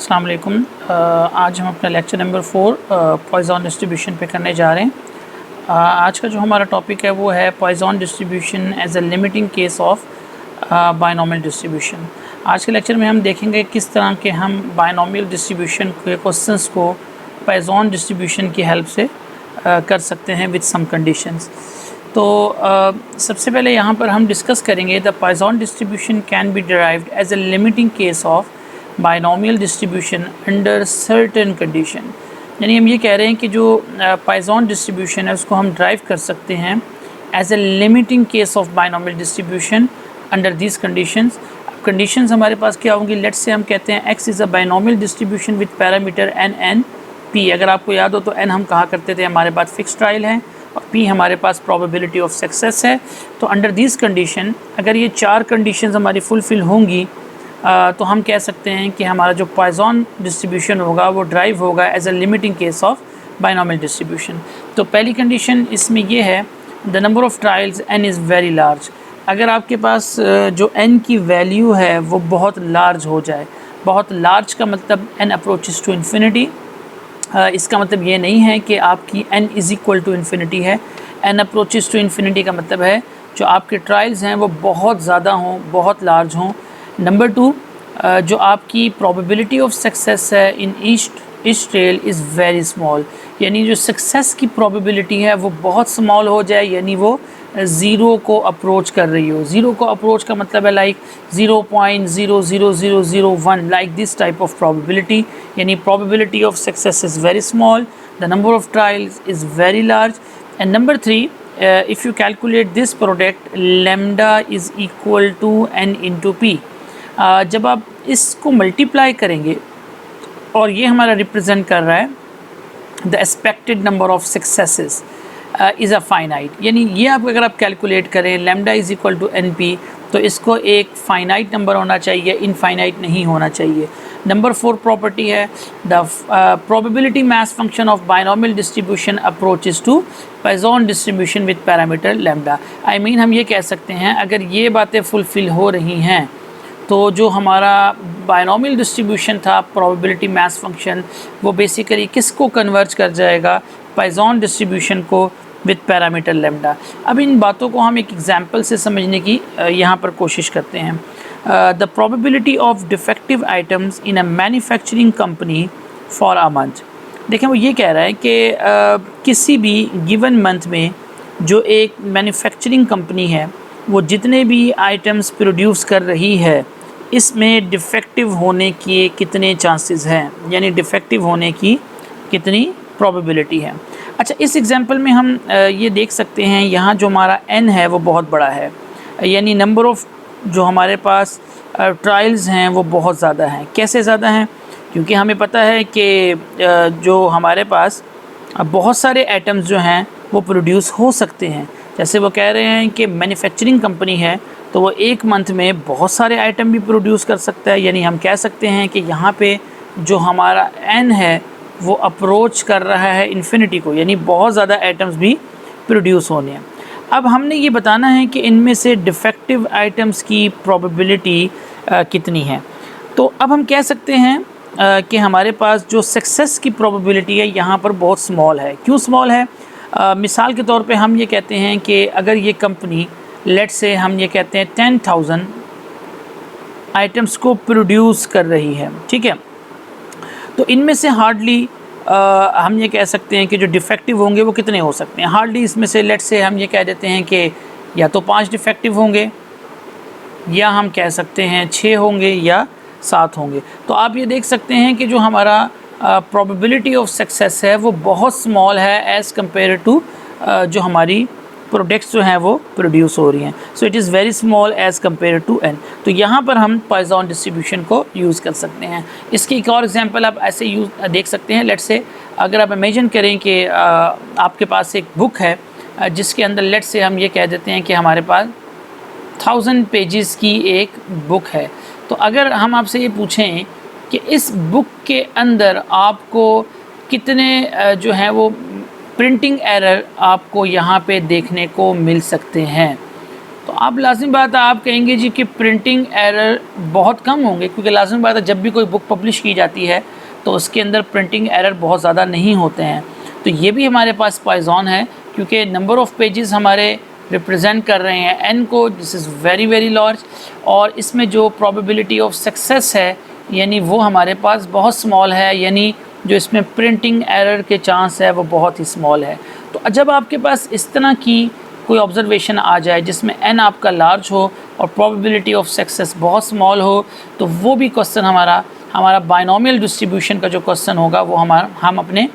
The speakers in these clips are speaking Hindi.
अस्सलाम वालेकुम। आज हम अपना लेक्चर नंबर 4 पॉइज़न डिस्ट्रीब्यूशन पे करने जा रहे हैं। आज का जो हमारा टॉपिक है वो है Poisson distribution as a limiting case of binomial distribution. आज के लेक्चर में हम देखेंगे किस तरह के हम बायनॉमियल डिस्ट्रीब्यूशन के क्वेश्चंस को पॉइज़न डिस्ट्रीब्यूशन की हेल्प से कर सकते हैं विद सम कंडीशंस। तो सबसे पहले यहाँ पर हम डिस्कस करेंगे the Poisson distribution can be derived as a limiting case of binomial distribution under certain condition. यानी हम ये कह रहे हैं कि जो पॉइज़न डिस्ट्रीब्यूशन है उसको हम ड्राइव कर सकते हैं as a limiting case of binomial distribution under this conditions. Conditions हमारे पास क्या होंगी? लेट्स से हम कहते हैं x is a binomial distribution with parameter n p। अगर आपको याद हो तो n हम कहा करते थे हमारे पास फिक्स ट्रायल है और p हमारे पास प्रोबेबिलिटी ऑफ सक्सेस है। तो अंडर दिस कंडीशन अगर ये चार कंडीशंस हमारी फुलफ़िल होंगी तो हम कह सकते हैं कि हमारा जो पॉइज़न डिस्ट्रीब्यूशन होगा वो ड्राइव होगा as a limiting case of binomial distribution. तो पहली कंडीशन इसमें ये है the number of trials n is very large. अगर आपके पास जो n की वैल्यू है वो बहुत लार्ज हो जाए, बहुत लार्ज का मतलब n अप्रोचेस टू इन्फिनिटी। इसका मतलब ये नहीं है कि आपकी n is equal to infinity है। n अप्रोचेस टू इन्फिनिटी का मतलब है जो आपके ट्रायल्स हैं वो बहुत ज़्यादा हों, बहुत लार्ज हों। नंबर 2, जो आपकी प्रोबेबिलिटी ऑफ सक्सेस है in each trial is very small. यानी जो सक्सेस की प्रोबेबिलिटी है वो बहुत स्मॉल हो जाए, यानी वो ज़ीरो को अप्रोच कर रही हो। ज़ीरो को अप्रोच का मतलब है like 0.00001, like this type of probability. यानी probability of success is very small, the number of trials is very large. And number 3, if you calculate this product lambda is equal to n into P. जब आप इसको मल्टीप्लाई करेंगे और ये हमारा रिप्रेजेंट कर रहा है the expected number of successes is a finite. यानी ये आप अगर आप कैलकुलेट करें lambda is equal to N P तो इसको एक फाइनाइट नंबर होना चाहिए, इनफाइनाइट नहीं होना चाहिए। नंबर 4 प्रॉपर्टी है the probability mass function of binomial distribution approaches to Poisson distribution with parameter lambda. I mean हम ये कह सकते हैं अगर ये बातें फुलफ़िल हो रही हैं तो जो हमारा बायनॉमियल डिस्ट्रीब्यूशन था प्रोबेबिलिटी मास फंक्शन वो बेसिकली किसको कन्वर्ज कर जाएगा? पॉइज़न डिस्ट्रीब्यूशन को विद पैरामीटर लैम्डा। अब इन बातों को हम एक एग्जांपल से समझने की यहाँ पर कोशिश करते हैं। The probability of defective items in a manufacturing company for a month. देखें वो ये कह रहा है कि किसी भी गिवन मंथ में जो एक मैन्युफैक्चरिंग कंपनी है वो जितने भी आइटम्स प्रोड्यूस कर रही है इसमें डिफेक्टिव होने के कितने चांसेस हैं, यानी डिफेक्टिव होने की कितनी प्रोबेबिलिटी है। अच्छा, इस एग्जांपल में हम ये देख सकते हैं यहाँ जो हमारा n है वो बहुत बड़ा है, यानी नंबर ऑफ़ जो हमारे पास ट्रायल्स हैं वो बहुत ज़्यादा हैं। कैसे ज़्यादा हैं? क्योंकि हमें पता है कि जो हमारे पास बहुत सारे आइटम्स जो हैं वो प्रोड्यूस हो सकते हैं। जैसे वो कह रहे हैं कि मैन्युफैक्चरिंग कंपनी है तो वो एक मंथ में बहुत सारे आइटम भी प्रोड्यूस कर सकता है। यानी हम कह सकते हैं कि यहाँ पे जो हमारा n है वो अप्रोच कर रहा है इन्फिनिटी को, यानी बहुत ज़्यादा आइटम्स भी प्रोड्यूस होने हैं। अब हमने ये बताना है कि इनमें से डिफेक्टिव आइटम्स की प्रोबेबिलिटी कितनी है। तो अब हम कह सकते हैं कि हमारे पास जो सक्सेस की प्रोबेबिलिटी है यहाँ पर बहुत स्मॉल है। क्यों स्मॉल है? मिसाल के तौर पे हम ये कहते हैं कि अगर ये कंपनी लेट्स से हम ये कहते हैं 10,000 आइटम्स को प्रोड्यूस कर रही है, ठीक है, तो इनमें से हार्डली हम ये कह सकते हैं कि जो डिफेक्टिव होंगे वो कितने हो सकते हैं? हार्डली इसमें से लेट्स से हम ये कह देते हैं कि या तो 5 डिफेक्टिव होंगे या हम कह सकते हैं 6 होंगे या 7 होंगे। तो आप ये देख सकते हैं कि जो हमारा प्रोबेबिलिटी ऑफ सक्सेस है वो बहुत स्मॉल है एज़ कम्पेयर टू जो हमारी प्रोडक्ट्स जो हैं वो प्रोड्यूस हो रही हैं। So it is very small as compare to n। तो यहाँ पर हम पॉइज़न डिस्ट्रीब्यूशन को यूज़ कर सकते हैं। इसकी एक और एग्जांपल आप ऐसे यूज़ देख सकते हैं। लेट्स से अगर आप इमेजिन करें कि आपके पास एक बुक है जिसके अंदर लेट्स से हम ये कह देते हैं कि हमारे पास 1000 पेजेस की एक बुक है। तो अगर हम आपसे ये पूछें कि इस बुक के अंदर आपको कितने जो हैं वो प्रिंटिंग एरर आपको यहाँ पे देखने को मिल सकते हैं, तो आप लाज़मी बात है आप कहेंगे जी कि प्रिंटिंग एरर बहुत कम होंगे, क्योंकि लाज़मी बात है जब भी कोई बुक पब्लिश की जाती है तो उसके अंदर प्रिंटिंग एरर बहुत ज़्यादा नहीं होते हैं। तो ये भी हमारे पास पॉइजन है, क्योंकि नंबर ऑफ़ पेजेस हमारे रिप्रेजेंट कर रहे हैं एन को, this is very very large, और इसमें जो प्रोबेबिलिटी ऑफ सक्सेस है यानी वो हमारे पास बहुत स्मॉल है, यानी जो इसमें प्रिंटिंग एरर के चांस है वो बहुत ही स्मॉल है। तो जब आपके पास इस तरह की कोई ऑब्जर्वेशन आ जाए जिसमें एन आपका लार्ज हो और प्रोबेबिलिटी ऑफ सक्सेस बहुत स्मॉल हो, तो वो भी क्वेश्चन हमारा बाइनोमियल डिस्ट्रीब्यूशन का जो क्वेश्चन होगा वो हम अपने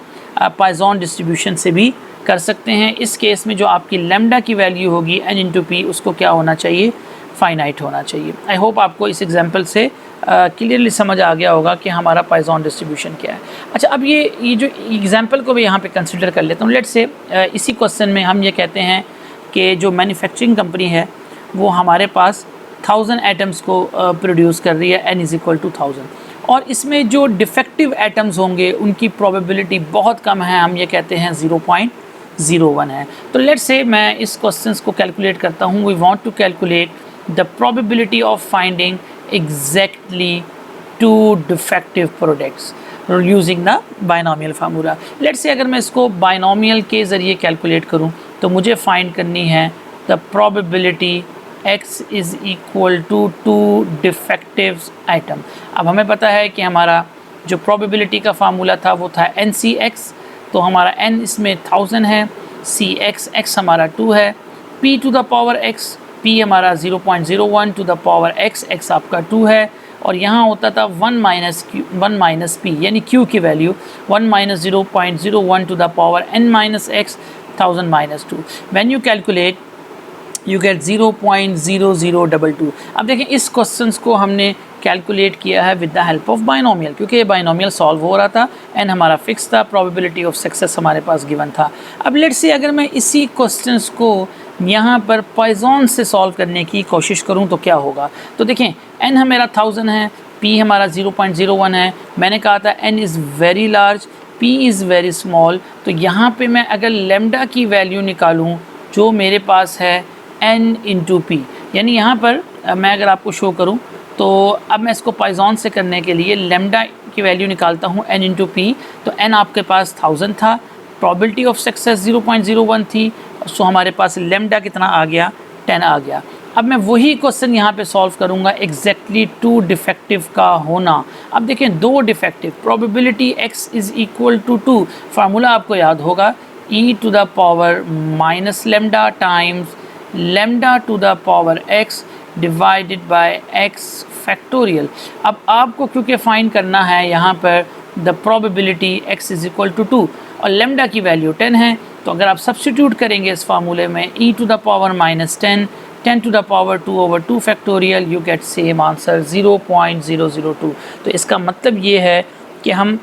पॉइजन डिस्ट्रीब्यूशन से भी कर सकते हैं। इस केस में जो आपकी लैम्डा की वैल्यू होगी n इंटू पी, उसको क्या होना चाहिए, फाइनाइट होना चाहिए। आई होप आपको इस एग्जांपल से क्लियरली समझ आ गया होगा कि हमारा पॉइजन डिस्ट्रीब्यूशन क्या है। अच्छा, अब ये जो एग्जांपल को भी यहाँ पे कंसिडर कर लेता हूँ। लेट्स से इसी क्वेश्चन में हम ये कहते हैं कि जो मैन्युफैक्चरिंग कंपनी है वो हमारे पास 1000 एटम्स को प्रोड्यूस कर रही है, n इज़ इक्वल टू 1000, और इसमें जो डिफेक्टिव एटम्स होंगे उनकी प्रोबेबिलिटी बहुत कम है, हम ये कहते हैं 0.01 है। तो लेट्स से मैं इस क्वेश्चन को कैलकुलेट करता हूँ। We want to calculate the probability of finding exactly 2 defective products using the binomial formula. Let's say अगर मैं इसको बाइनोमियल के ज़रिए कैलकुलेट करूँ तो मुझे फाइंड करनी है the probability x is equal to 2 defective item. अब हमें पता है कि हमारा जो प्रोबेबिलिटी का फार्मूला था वो था NCX, तो हमारा n इसमें 1000 है, x हमारा 2 है, p to the power x, p हमारा 0.01 टू द पावर x आपका 2 है, और यहाँ होता था 1 माइनस p यानी q की value 1 minus 0.01 to the power n minus x 1000 minus 2। When you calculate you get 0.0022। अब देखें इस क्वेश्चंस को हमने कैलकुलेट किया है with the help of binomial, क्योंकि ये बाइनोमियल सॉल्व हो रहा था, एन हमारा फिक्स था, प्रोबेबिलिटी ऑफ सक्सेस हमारे पास गिवन था। अब लेट्स से अगर मैं इसी क्वेश्चंस को यहाँ पर पॉइजन से सॉल्व करने की कोशिश करूँ तो क्या होगा। तो देखें एन हमारा 1000 है, पी हमारा 0.01 है, मैंने कहा था n is very large, p is very small. तो यहाँ पे मैं अगर लेमडा की वैल्यू निकालूँ जो मेरे पास है n इंटू पी, यानी यहाँ पर मैं अगर आपको शो करूँ तो अब मैं इसको पॉइजन से करने के लिए लेमडा की वैल्यू निकालता हूँ n इंटू पी। तो n आपके पास 1000 था, प्रोबेबिलिटी ऑफ सक्सेस 0.01 थी, सो हमारे पास लेमडा कितना आ गया, 10 आ गया। अब मैं वही क्वेश्चन यहाँ पे सॉल्व करूँगा, एग्जैक्टली 2 डिफेक्टिव का होना। अब देखें 2 defective, probability x is equal to 2, formula आपको याद होगा e to the power minus lambda times lambda to the power x divided by x factorial. अब आपको क्योंकि फाइंड करना है यहाँ पर the probability x is equal to 2 और लेमडा की वैल्यू 10 है, तो अगर आप सब्स्टिट्यूट करेंगे इस फार्मूले में e to the power minus 10 to the power 2/2 factorial, you get same answer 0.002। तो इसका मतलब ये है कि हम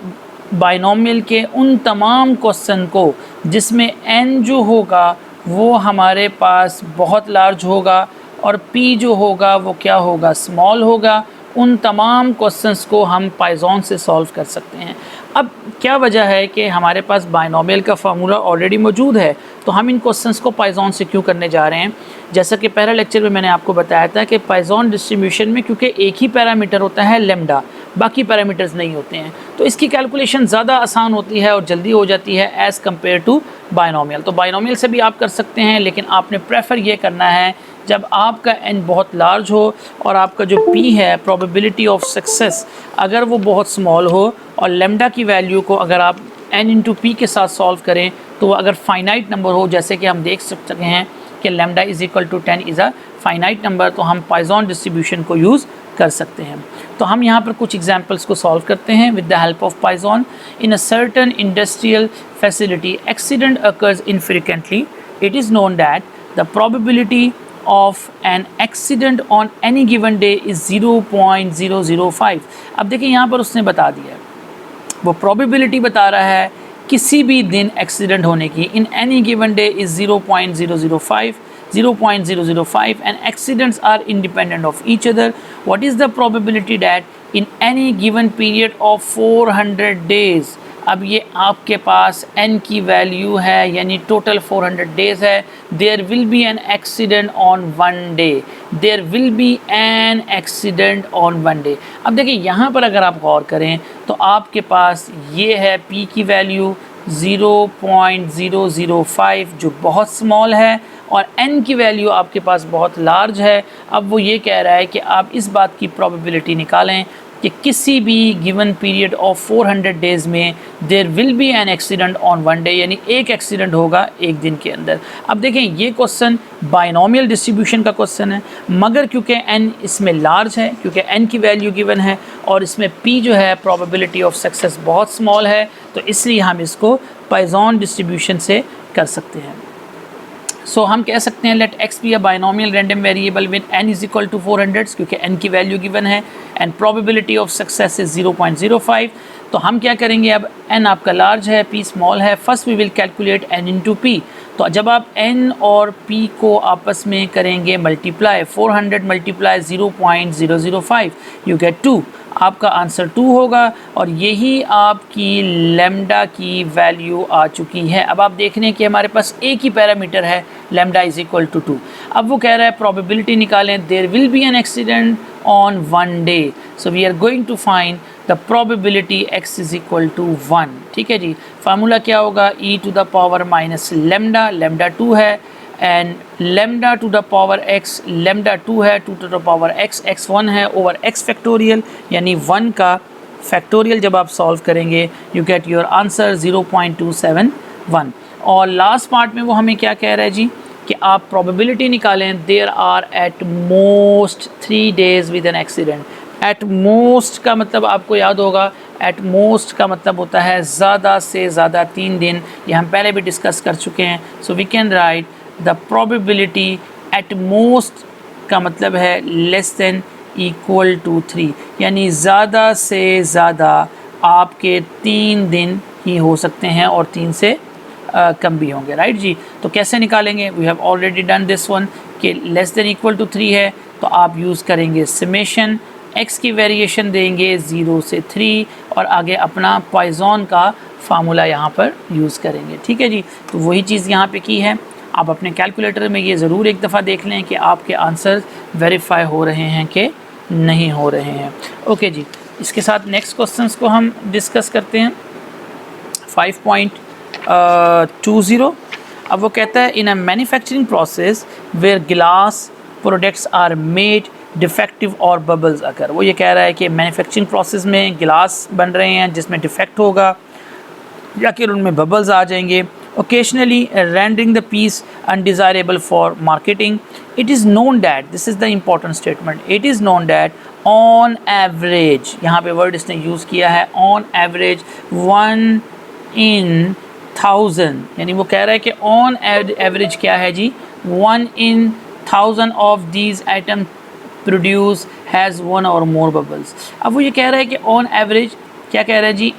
बाइनोमियल के उन तमाम क्वेश्चन को जिसमें n जो होगा वो हमारे पास बहुत लार्ज होगा और p जो होगा वो क्या होगा, स्मॉल होगा, उन तमाम क्वेश्चंस को हम पॉइजन से सॉल्व कर सकते हैं। अब क्या वजह है कि हमारे पास बाइनोमियल का फार्मूला ऑलरेडी मौजूद है, तो हम इन क्वेश्चंस को पॉइजन से क्यों करने जा रहे हैं। जैसा कि पहला लेक्चर में मैंने आपको बताया था कि पॉइजन डिस्ट्रीब्यूशन में क्योंकि एक ही पैरामीटर होता है लेमडा, बाकी पैरामीटर्स नहीं होते हैं, तो इसकी कैलकुलेशन ज़्यादा आसान होती है और जल्दी हो जाती है एज़ कम्पेयर टू बाइनोमियल। तो बाइनोमियल से भी आप कर सकते हैं, लेकिन आपने प्रेफर ये करना है जब आपका n बहुत लार्ज हो और आपका जो p है प्रोबेबिलिटी ऑफ सक्सेस अगर वो बहुत स्मॉल हो और लेमडा की वैल्यू को अगर आप n इंटू पी के साथ सॉल्व करें तो अगर फाइनाइट नंबर हो, जैसे कि हम देख सकते हैं कि lambda is equal to 10 is a finite number, तो हम पॉइजन डिस्ट्रीब्यूशन को यूज़ कर सकते हैं। तो हम यहाँ पर कुछ एग्जांपल्स को सॉल्व करते हैं with the help of Poisson. In a certain industrial facility accident occurs infrequently, it is known that the probability of an accident on any given day is 0.005। अब देखिए यहाँ पर उसने बता दिया है, वो probability बता रहा है किसी भी दिन एक्सीडेंट होने की, in any given day is 0.005 and accidents are independent of each other. What is the probability that in any given period of 400 days, अब ये आपके पास n की वैल्यू है यानी टोटल 400 डेज़ है। There will be an accident on one day, there will be an accident on one day. अब देखिए यहाँ पर अगर आप गौर करें तो आपके पास ये है p की वैल्यू 0.005 जो बहुत स्मॉल है और n की वैल्यू आपके पास बहुत लार्ज है। अब वो ये कह रहा है कि आप इस बात की प्रोबेबिलिटी निकालें कि किसी भी गिवन पीरियड ऑफ 400 डेज़ में there will be an accident on one day, यानी एक एक्सीडेंट होगा एक दिन के अंदर। अब देखें ये क्वेश्चन बाइनोमियल डिस्ट्रीब्यूशन का क्वेश्चन है, मगर क्योंकि n इसमें लार्ज है, क्योंकि n की वैल्यू गिवन है और इसमें p जो है प्रोबेबिलिटी ऑफ सक्सेस बहुत स्मॉल है, तो इसलिए हम इसको पॉइजन डिस्ट्रीब्यूशन से कर सकते हैं। सो हम कह सकते हैं let x be a binomial random variable with n is equal to 400 क्योंकि n की वैल्यू गिवन है and probability of success is 0.05। तो हम क्या करेंगे, अब n आपका लार्ज है, p स्मॉल है। First we will calculate n into p। तो जब आप n और p को आपस में करेंगे मल्टीप्लाई, 400 मल्टीप्लाई 0.005 यू गेट 2, आपका आंसर 2 होगा और यही आपकी लैम्डा की वैल्यू आ चुकी है। अब आप देख रहे हैं कि हमारे पास एक ही पैरामीटर है, लैम्डा इज इक्वल टू 2। अब वो कह रहा है प्रोबेबिलिटी निकालें, there will be an accident on one day, so we are going to find the probability x is equal to 1। ठीक है जी, फार्मूला क्या होगा, e to the power minus lambda, lambda 2 है and lambda to the power x, lambda 2 है, 2 to the power x, x 1 है ओवर x फैक्टोरियल, यानी 1 का फैक्टोरियल जब आप सॉल्व करेंगे यू गेट योर आंसर 0.271। और लास्ट पार्ट में वो हमें क्या कह रहा है जी कि आप प्रोबेबिलिटी निकालें, there are at most 3 days with an accident. At most का मतलब आपको याद होगा, एट मोस्ट का मतलब होता है ज़्यादा से ज़्यादा 3 दिन, ये हम पहले भी डिस्कस कर चुके हैं। So we can write the probability at most का मतलब है लेस देन इक्वल टू 3, यानी ज़्यादा से ज़्यादा आपके 3 दिन ही हो सकते हैं और 3 से कम भी होंगे, राइट जी। तो कैसे निकालेंगे, we have already done this one कि लेस देन इक्वल टू 3 है तो आप यूज़ करेंगे समेशन, x की वेरिएशन देंगे 0 से 3 और आगे अपना पॉइजन का फार्मूला यहाँ पर यूज़ करेंगे। ठीक है जी, तो वही चीज़ यहाँ पे की है। आप अपने कैलकुलेटर में ये ज़रूर एक दफ़ा देख लें कि आपके आंसर वेरीफाई हो रहे हैं कि नहीं हो रहे हैं। ओके जी, इसके साथ नेक्स्ट क्वेश्चंस को हम डिस्कस करते हैं। 5.20 अब वो कहता है in a manufacturing process where glass products are made defective और बबल्स अकर। वो ये कह रहा है कि मैन्युफैक्चरिंग प्रोसेस में गिलास बन रहे हैं जिसमें डिफेक्ट होगा या कि उनमें बबल्स आ जाएंगे, occasionally rendering the piece undesirable for marketing. It is known that, this is the important statement, it is known that on average, यहाँ पे word इसने यूज़ किया है on average 1 in 1000, यानी वो कह रहा है कि on average क्या है जी, 1 in 1000 of these items produce has 1 or more bubbles। अब वो ये कह रहा है कि on average क्या कह रहा है जी,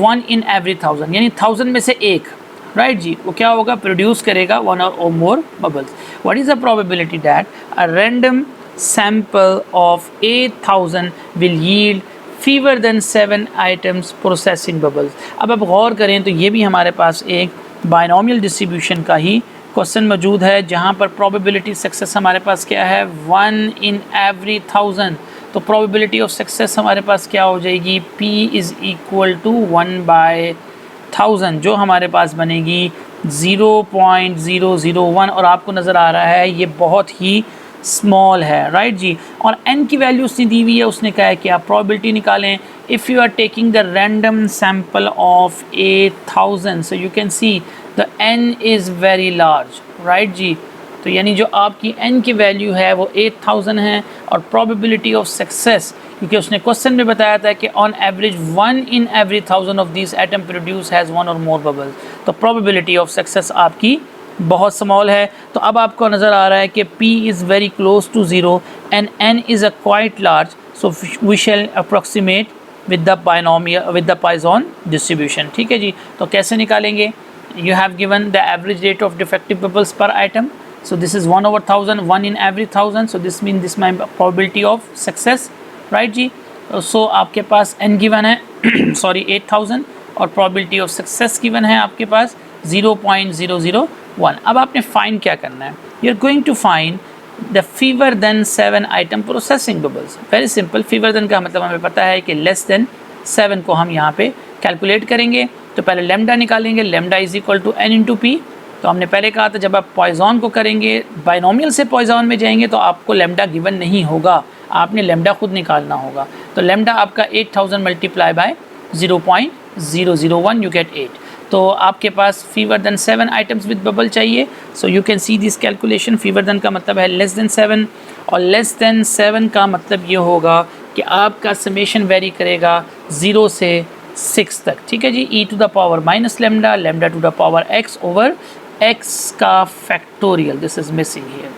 1 in every 1000, यानी 1000 में से एक, राइट जी, वो क्या होगा, प्रोड्यूस करेगा 1 or more bubbles। What is the probability that a random sample of 8000 will yield fewer than 7 items processing bubbles. अब आप गौर करें तो ये भी हमारे पास एक बाइनोमियल डिस्ट्रीब्यूशन का ही क्वेश्चन मौजूद है जहाँ पर प्रोबेबिलिटी सक्सेस हमारे पास क्या है, 1 in every 1000। तो प्रोबेबिलिटी ऑफ सक्सेस हमारे पास क्या हो जाएगी, p इज़ इक्वल टू 1/1000 जो हमारे पास बनेगी 0.001 और आपको नज़र आ रहा है ये बहुत ही स्मॉल है, राइट जी। और n की वैल्यू उसने दी हुई है, उसने कहा है कि आप प्रोबेबिलिटी निकालें। If you are taking the random sample of 8000 so you can see the n is very large, right जी। तो यानी जो आपकी n की वैल्यू है वो 8000 है और प्रोबेबिलिटी ऑफ सक्सेस, क्योंकि उसने क्वेश्चन में बताया था कि on average 1 in every 1000 of this item produce has 1 or more bubbles, तो प्रोबेबिलिटी ऑफ सक्सेस आपकी बहुत स्मॉल है। तो अब आपको नज़र आ रहा है कि p is very close to 0 and n is a quite large, so we shall approximate with the binomial with the Poisson distribution. ठीक है जी, तो कैसे निकालेंगे, you have given the average rate of defective bubbles per item, so this is 1 over 1000, 1 in every 1000, so this means this my probability of success, right जी। so आपके पास n given है sorry 8000 और probability of success given है आपके पास 0.001। अब आपने find क्या करना है? You're going to find the fewer than 7 item processing bubbles। Very simple, fewer than का मतलब हमें पता है कि less than 7 को हम यहाँ पे कैलकुलेट करेंगे। तो पहले लेमडा निकालेंगे, lambda is equal to n into p. तो हमने पहले कहा था जब आप पॉइजन को करेंगे, बाइनोमियल से पॉइजन में जाएंगे तो आपको लेमडा गिवन नहीं होगा, आपने लेमडा खुद निकालना होगा। तो लेमडा आपका 8000 मल्टीप्लाई बाय 0.001 यू गेट 8। तो आपके पास fewer than 7 items with bubble चाहिए। So you can see this calculation. Fewer than का मतलब है लेस देन 7 और लेस देन 7 का मतलब ये होगा कि आपका समेशन वेरी करेगा 0 से 6 तक। ठीक है जी, e to the power minus lambda, lambda to the power x over x का factorial, this is missing here.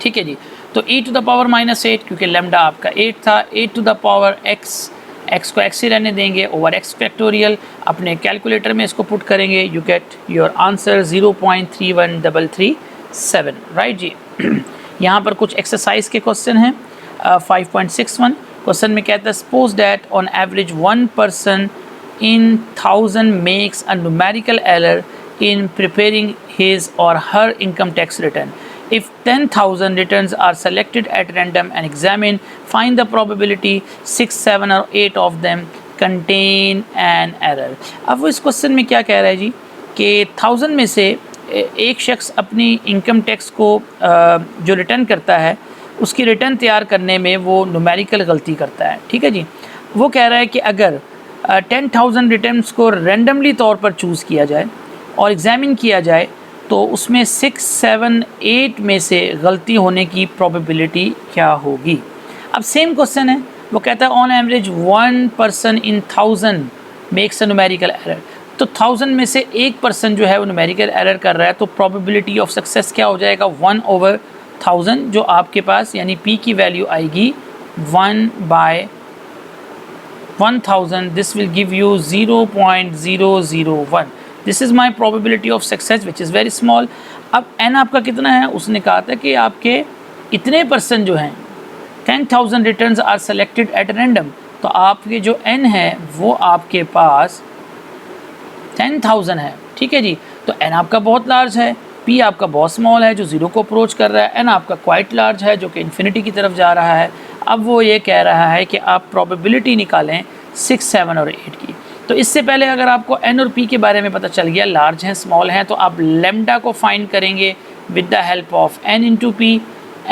ठीक है जी, तो e to the power minus 8 क्योंकि लेमडा आपका 8 था, 8 to the power x, x को x ही रहने देंगे ओवर x फैक्टोरियल। अपने कैलकुलेटर में इसको पुट करेंगे, you get your answer 0.31337। Right जी। यहाँ पर कुछ एक्सरसाइज के क्वेश्चन हैं। 5.61 क्वेश्चन में कहता है suppose that on average 1 person in 1000 makes a numerical error in preparing his or her income tax return. If 10,000 returns are selected at random and examined, find the probability 6, 7 or 8 of them contain an error। अब वो इस क्वेश्चन में क्या कह रहा है जी कि 1000 में से एक शख्स अपनी इनकम टैक्स को जो रिटर्न करता है उसकी रिटर्न तैयार करने में वो न्यूमेरिकल गलती करता है। ठीक है जी, वो कह रहा है कि अगर 10,000 रिटर्न्स को रैंडमली तौर पर चूज़ किया जाए और एग्ज़ामिन किया जाए तो उसमें 6, 7, 8 में से गलती होने की प्रोबेबिलिटी क्या होगी। अब सेम क्वेश्चन है, वो कहता है on average 1 person in 1000 makes a numerical error. तो 1000 में से एक पर्सन जो है वो न्यूमेरिकल एरर कर रहा है, तो प्रोबेबिलिटी ऑफ सक्सेस क्या हो जाएगा 1/1000, जो आपके पास यानी p की वैल्यू आएगी 1/1000। This will give you 0.001। This is my probability of success which is very small. अब n आपका कितना है, उसने कहा था कि आपके इतने पर्सन जो हैं 10,000 returns are selected at random, तो आपके जो n है वो आपके पास 10,000 है। ठीक है जी, तो n आपका बहुत लार्ज है, p आपका बहुत स्मॉल है जो 0 को अप्रोच कर रहा है, n आपका क्वाइट लार्ज है जो कि इन्फिनिटी की तरफ जा रहा है। अब वो ये कह रहा है कि आप प्रोबेबिलिटी निकालें 6, 7 और 8 की। तो इससे पहले अगर आपको n और p के बारे में पता चल गया, लार्ज हैं स्मॉल हैं, तो आप लेमडा को फाइंड करेंगे with the help of n into P.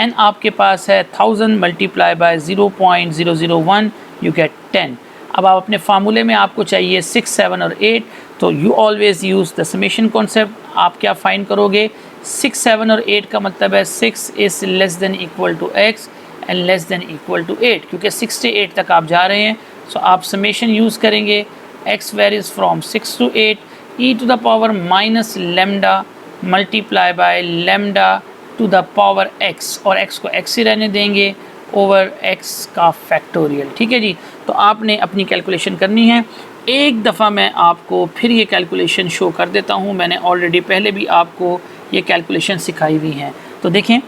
n आपके पास है 1000 मल्टीप्लाई बाय 0.001 यू गेट 10। अब आप अपने फार्मूले में आपको चाहिए 6, 7 और 8, तो you always use the summation concept. आप क्या फाइंड करोगे, 6, 7 और 8 का मतलब है 6 is less than equal to x and less than equal to 8, क्योंकि 6 से 8 तक आप जा रहे हैं। सो आप समेशन यूज़ करेंगे, x varies from 6 to 8 e to the power minus lambda multiply by lambda to the power x, और x को x ही रहने देंगे ओवर x का फैक्टोरियल। ठीक है जी, तो आपने अपनी कैलकुलेशन करनी है। एक दफ़ा मैं आपको फिर ये कैलकुलेशन शो कर देता हूँ, मैंने ऑलरेडी पहले भी आपको ये कैलकुलेशन सिखाई हुई है। तो देखें,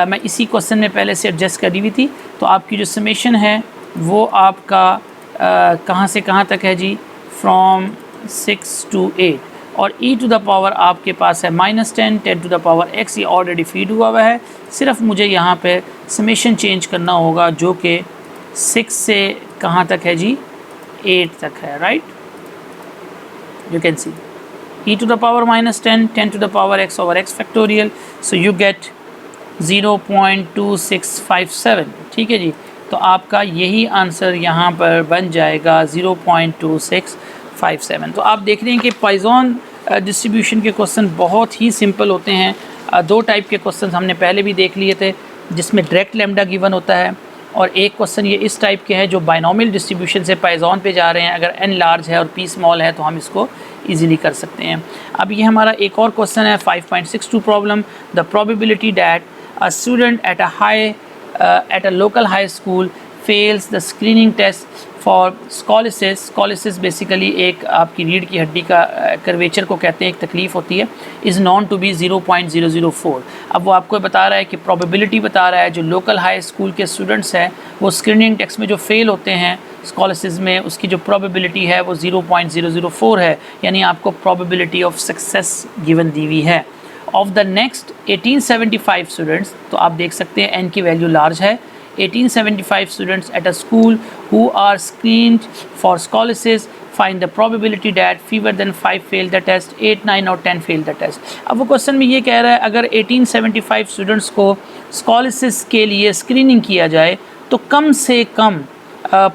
मैं इसी क्वेश्चन में पहले से एडजस्ट करी हुई थी। तो आपकी जो समेशन है वो आपका कहाँ से कहाँ तक है जी, फ्रॉम 6 to 8, और e टू द पावर आपके पास है -10, 10 टू द पावर x, ये ऑलरेडी फीड हुआ है। सिर्फ मुझे यहाँ पे समेशन चेंज करना होगा जो कि 6 से कहाँ तक है जी, 8 तक है। Right, you can see e to the power -10, 10 to the power x over x factorial, so you get 0.2657। ठीक है जी, तो आपका यही आंसर यहाँ पर बन जाएगा 0.2657। तो आप देख रहे हैं कि पॉइजन डिस्ट्रीब्यूशन के क्वेश्चन बहुत ही सिंपल होते हैं। 2 टाइप के क्वेश्चन हमने पहले भी देख लिए थे जिसमें डायरेक्ट लेमडा गिवन होता है, और एक क्वेश्चन ये इस टाइप के हैं जो बाइनोमियल डिस्ट्रीब्यूशन से पॉइजन पे जा रहे हैं। अगर n लार्ज है और p स्मॉल है तो हम इसको इजीली कर सकते हैं। अब ये हमारा एक और क्वेश्चन है 5.62 problem, the probability that a student at a local high school fails the screening test for scoliosis। scoliosis basically एक आपकी रीढ़ की हड्डी का कर्वेचर को कहते हैं, एक तकलीफ़ होती है, इज़ नॉन टू बी 0.004। अब वो आपको बता रहा है कि प्रोबेबिलिटी बता रहा है जो लोकल हाई स्कूल के स्टूडेंट्स हैं वो स्क्रीनिंग टेस्ट में जो फेल होते हैं स्कॉलरशिप में उसकी जो प्रोबेबिलिटी है वो 0.004 है, यानी आपको probability of success given the हुई है। ऑफ द नेक्स्ट 1875 स्टूडेंट्स, तो आप देख सकते हैं n की वैल्यू लार्ज है। 1875 students at a school who are screened for scholarships, find the probability that fewer than 5 fail the test, 8, 9 और 10 fail the test। अब वो क्वेश्चन में ये कह रहा है अगर 1875 स्टूडेंट्स को स्कॉलरशिप्स के लिए स्क्रीनिंग किया जाए तो कम से कम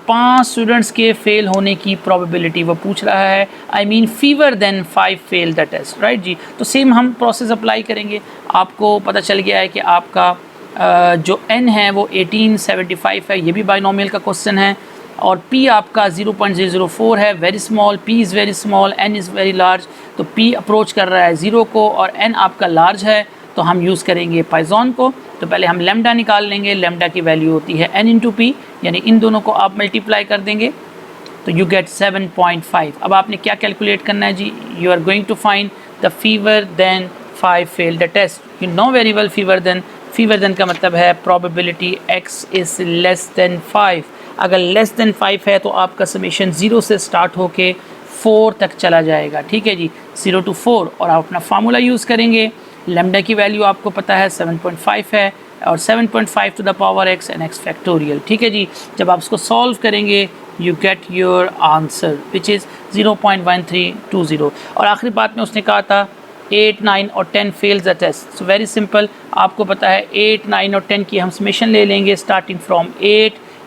5 स्टूडेंट्स के फेल होने की प्रोबेबिलिटी वो पूछ रहा है। I mean fewer than 5 fail the test, right जी। तो सेम हम प्रोसेस अप्लाई करेंगे। आपको पता चल गया है कि आपका जो n है वो 1875 है, ये भी बाइनोमियल का क्वेश्चन है, और p आपका 0.004 है, very small, p is very small, n is very large. तो p अप्रोच कर रहा है 0 को और n आपका लार्ज है, तो हम यूज़ करेंगे पाइथन को। तो पहले हम लैम्डा निकाल लेंगे, लैम्डा की वैल्यू होती है n इंटू पी, यानी इन दोनों को आप मल्टीप्लाई कर देंगे तो यू गेट 7.5। अब आपने क्या कैलकुलेट करना है जी, you are going to find the fewer than 5 fail the test. You know very well fewer than का मतलब है probability x is less than 5। अगर लेस देन 5 है तो आपका समेशन 0 से स्टार्ट होके 4 तक चला जाएगा, ठीक है जी, 0 to 4। और आप अपना फार्मूला यूज़ करेंगे, लैम्डा की वैल्यू आपको पता है 7.5 है, और 7.5 to the power x and x factorial, ठीक है जी। जब आप इसको सॉल्व करेंगे you get your answer which is 0.1320। और आखिरी बात में उसने कहा था 8, 9 और 10 fails the test. So very simple, आपको पता है 8, 9 और 10 की हम समेशन ले लेंगे स्टार्टिंग फ्रॉम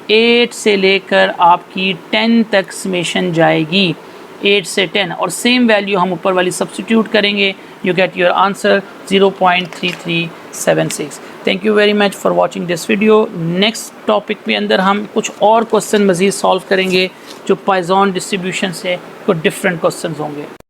8 से लेकर आपकी 10 तक समेशन जाएगी, 8 से 10, और सेम वैल्यू हम ऊपर वाली सब्स्टिट्यूट करेंगे, you get your answer 0.3376। Thank you very much for watching this video. Next topic के अंदर हम कुछ और क्वेश्चन मज़ीद सॉल्व करेंगे जो पाइथन डिस्ट्रीब्यूशन से कुछ डिफरेंट क्वेश्चन होंगे।